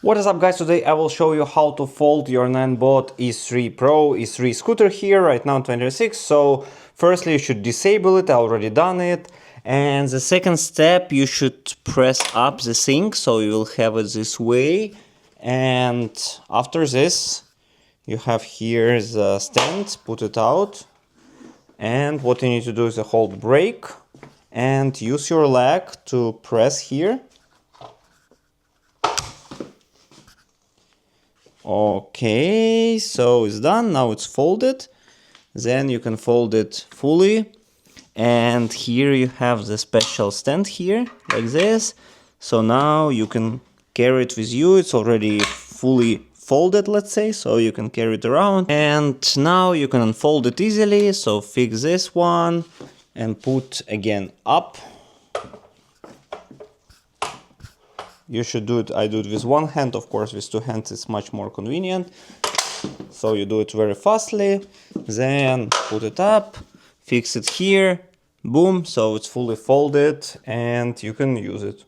What is up, guys? Today I will show you how to fold your Ninebot E3 Pro, E3 scooter here right now 26. So firstly you should disable it, I already done it. And the second step, you should press up the thing so you will have it this way. And after this you have here the stand, put it out. And what you need to do is hold brake and use your leg to press here. Okay, so it's done. Now it's folded. Then you can fold it fully. And here you have the special stand here, like this. So now you can carry it with you. It's already fully folded, let's say, so you can carry it around. And now you can unfold it easily. So fix this one and put again up. You should do it, I do it with one hand, of course with two hands it's much more convenient. So you do it very fastly, then put it up, fix it here, boom, so it's fully folded and you can use it.